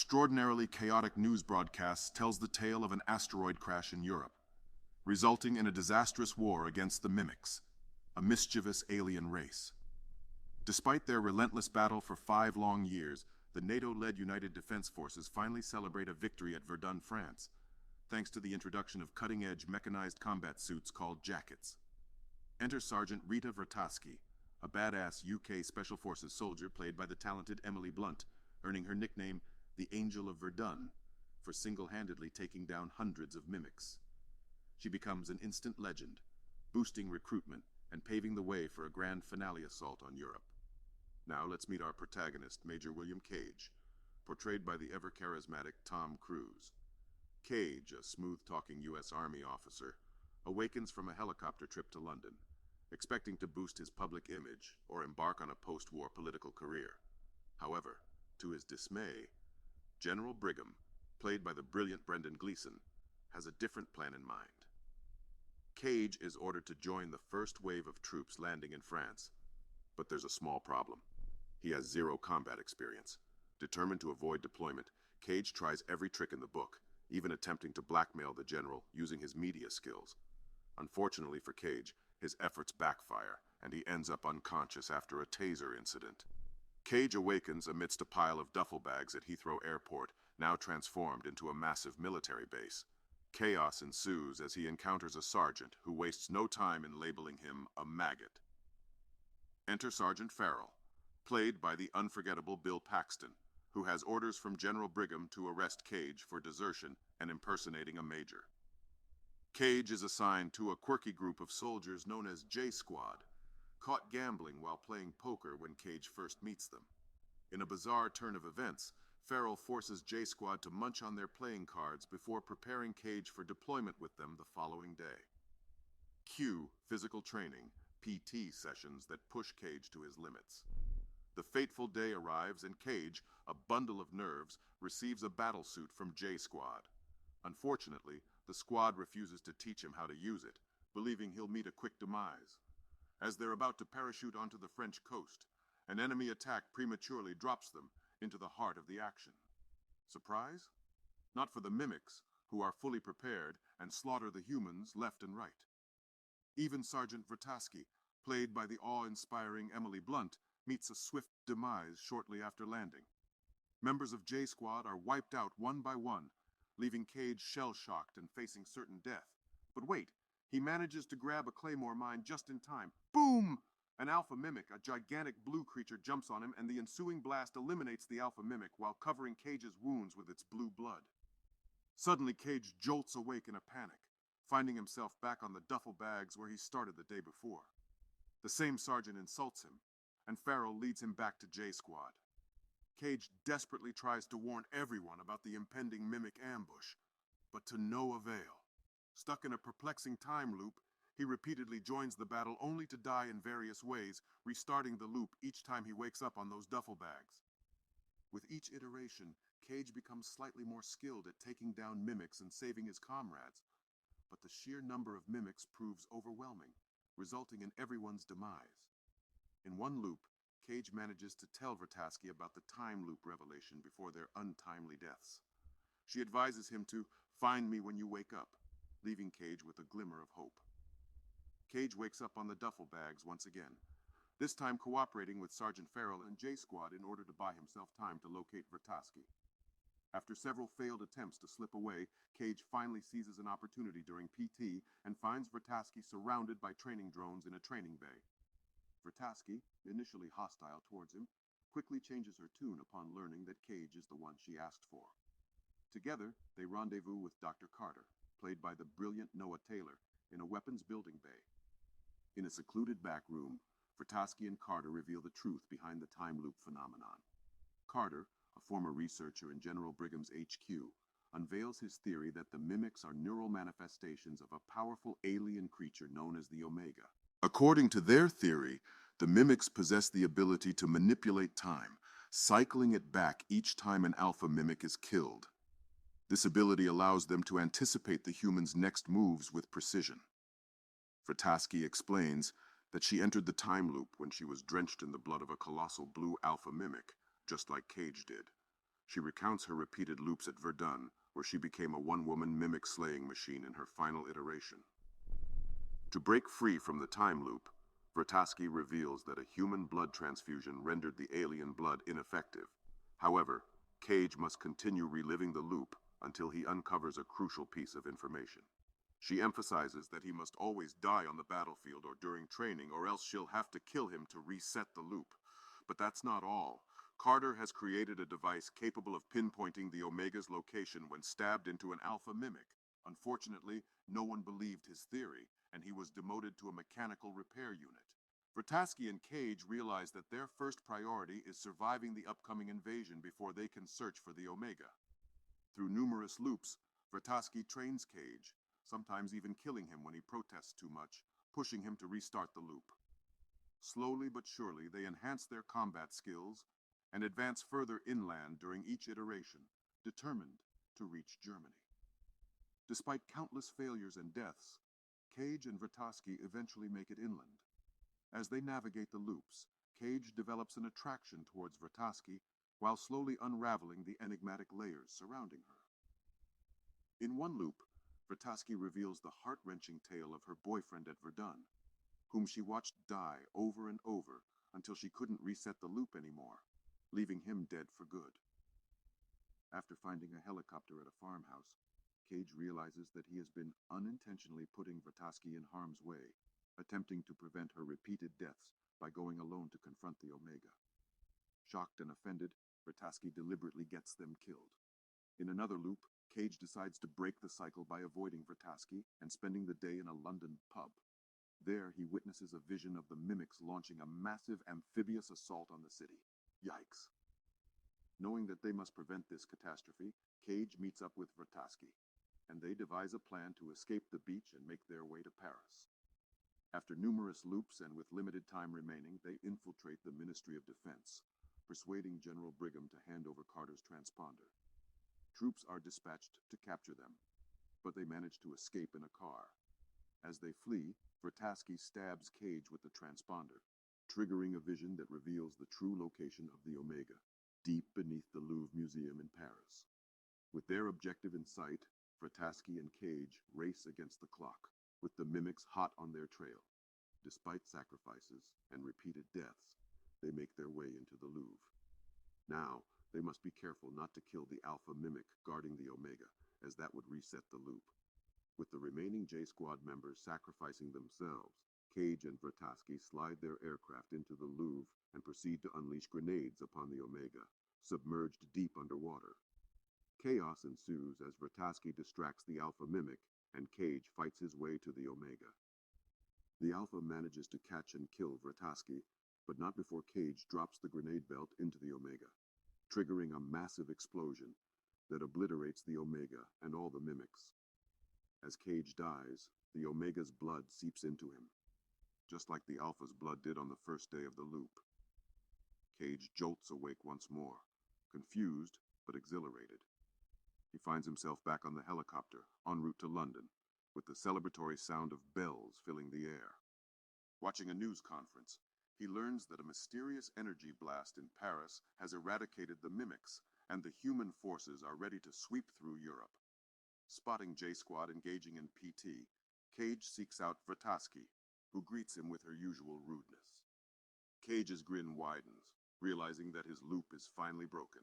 extraordinarily chaotic news broadcast tells the tale of an asteroid crash in Europe, resulting in a disastrous war against the Mimics, a mischievous alien race. Despite their relentless battle for 5 long years, the NATO-led United Defense Forces finally celebrate a victory at Verdun, France, thanks to the introduction of cutting-edge mechanized combat suits called jackets. Enter Sergeant Rita Vertasky, a badass UK Special Forces soldier played by the talented Emily Blunt, earning her nickname the Angel of Verdun for single-handedly taking down hundreds of Mimics. She becomes an instant legend, boosting recruitment and paving the way for a grand finale assault on Europe. Now let's meet our protagonist, Major William Cage, portrayed by the ever-charismatic Tom Cruise. Cage, a smooth-talking U.S. Army officer, awakens from a helicopter trip to London, expecting to boost his public image or embark on a post-war political career. However, to his dismay, General Brigham, played by the brilliant Brendan Gleeson, has a different plan in mind. Cage is ordered to join the first wave of troops landing in France, but there's a small problem. He has 0 combat experience. Determined to avoid deployment, Cage tries every trick in the book, even attempting to blackmail the general using his media skills. Unfortunately for Cage, his efforts backfire, and he ends up unconscious after a taser incident. Cage awakens amidst a pile of duffel bags at Heathrow Airport, now transformed into a massive military base. Chaos ensues as he encounters a sergeant who wastes no time in labeling him a maggot. Enter Sergeant Farrell, played by the unforgettable Bill Paxton, who has orders from General Brigham to arrest Cage for desertion and impersonating a major. Cage is assigned to a quirky group of soldiers known as J Squad, caught gambling while playing poker when Cage first meets them. In a bizarre turn of events, Farrell forces J Squad to munch on their playing cards before preparing Cage for deployment with them the following day. Cue physical training, PT sessions that push Cage to his limits. The fateful day arrives and Cage, a bundle of nerves, receives a battlesuit from J Squad. Unfortunately, the squad refuses to teach him how to use it, believing he'll meet a quick demise. As they're about to parachute onto the French coast, an enemy attack prematurely drops them into the heart of the action. Surprise? Not for the Mimics, who are fully prepared and slaughter the humans left and right. Even Sergeant Vertasky, played by the awe-inspiring Emily Blunt, meets a swift demise shortly after landing. Members of J Squad are wiped out one by one, leaving Cage shell-shocked and facing certain death. But wait, he manages to grab a claymore mine just in time. Boom! An alpha mimic, a gigantic blue creature, jumps on him, and the ensuing blast eliminates the alpha mimic while covering Cage's wounds with its blue blood. Suddenly, Cage jolts awake in a panic, finding himself back on the duffel bags where he started the day before. The same sergeant insults him, and Farrell leads him back to J Squad. Cage desperately tries to warn everyone about the impending mimic ambush, but to no avail. Stuck in a perplexing time loop, he repeatedly joins the battle only to die in various ways, restarting the loop each time he wakes up on those duffel bags. With each iteration, Cage becomes slightly more skilled at taking down mimics and saving his comrades, but the sheer number of mimics proves overwhelming, resulting in everyone's demise. In one loop, Cage manages to tell Vertasky about the time loop revelation before their untimely deaths. She advises him to find me when you wake up, leaving Cage with a glimmer of hope. Cage wakes up on the duffel bags once again, this time cooperating with Sergeant Farrell and J Squad in order to buy himself time to locate Vertasky. After several failed attempts to slip away, Cage finally seizes an opportunity during PT and finds Vertasky surrounded by training drones in a training bay. Vertasky, initially hostile towards him, quickly changes her tune upon learning that Cage is the one she asked for. Together, they rendezvous with Dr. Carter, played by the brilliant Noah Taylor, in a weapons building bay. In a secluded back room, Vertasky and Carter reveal the truth behind the time loop phenomenon. Carter, a former researcher in General Brigham's HQ, unveils his theory that the mimics are neural manifestations of a powerful alien creature known as the Omega. According to their theory, the mimics possess the ability to manipulate time, cycling it back each time an alpha mimic is killed. This ability allows them to anticipate the human's next moves with precision. Vertasky explains that she entered the time loop when she was drenched in the blood of a colossal blue alpha mimic, just like Cage did. She recounts her repeated loops at Verdun, where she became a one-woman mimic slaying machine in her final iteration. To break free from the time loop, Vertasky reveals that a human blood transfusion rendered the alien blood ineffective. However, Cage must continue reliving the loop until he uncovers a crucial piece of information. She emphasizes that he must always die on the battlefield or during training, or else she'll have to kill him to reset the loop. But that's not all. Carter has created a device capable of pinpointing the Omega's location when stabbed into an alpha mimic. Unfortunately, no one believed his theory, and he was demoted to a mechanical repair unit. Vertasky and Cage realize that their first priority is surviving the upcoming invasion before they can search for the Omega. Through numerous loops, Vertasky trains Cage, sometimes even killing him when he protests too much, pushing him to restart the loop. Slowly but surely, they enhance their combat skills and advance further inland during each iteration, determined to reach Germany. Despite countless failures and deaths, Cage and Vertasky eventually make it inland. As they navigate the loops, Cage develops an attraction towards Vertasky while slowly unraveling the enigmatic layers surrounding her. In one loop, Vertasky reveals the heart-wrenching tale of her boyfriend at Verdun, whom she watched die over and over until she couldn't reset the loop anymore, leaving him dead for good. After finding a helicopter at a farmhouse, Cage realizes that he has been unintentionally putting Vertasky in harm's way, attempting to prevent her repeated deaths by going alone to confront the Omega. Shocked and offended, Vertasky deliberately gets them killed. In another loop, Cage decides to break the cycle by avoiding Vertasky and spending the day in a London pub. There, he witnesses a vision of the mimics launching a massive amphibious assault on the city. Yikes. Knowing that they must prevent this catastrophe, Cage meets up with Vertasky, and they devise a plan to escape the beach and make their way to Paris. After numerous loops and with limited time remaining, they infiltrate the Ministry of Defense, persuading General Brigham to hand over Carter's transponder. Troops are dispatched to capture them, but they manage to escape in a car. As they flee, Vertasky stabs Cage with the transponder, triggering a vision that reveals the true location of the Omega, deep beneath the Louvre Museum in Paris. With their objective in sight, Vertasky and Cage race against the clock, with the mimics hot on their trail. Despite sacrifices and repeated deaths, they make their way into the Louvre. Now, they must be careful not to kill the Alpha Mimic guarding the Omega, as that would reset the loop. With the remaining J-Squad members sacrificing themselves, Cage and Vertasky slide their aircraft into the Louvre and proceed to unleash grenades upon the Omega, submerged deep underwater. Chaos ensues as Vertasky distracts the Alpha Mimic and Cage fights his way to the Omega. The Alpha manages to catch and kill Vertasky, but not before Cage drops the grenade belt into the Omega, triggering a massive explosion that obliterates the Omega and all the mimics. As Cage dies, the Omega's blood seeps into him, just like the Alpha's blood did on the first day of the loop. Cage jolts awake once more, confused but exhilarated. He finds himself back on the helicopter, en route to London, with the celebratory sound of bells filling the air. Watching a news conference, he learns that a mysterious energy blast in Paris has eradicated the mimics, and the human forces are ready to sweep through Europe. Spotting J-Squad engaging in PT, Cage seeks out Vertasky, who greets him with her usual rudeness. Cage's grin widens, realizing that his loop is finally broken.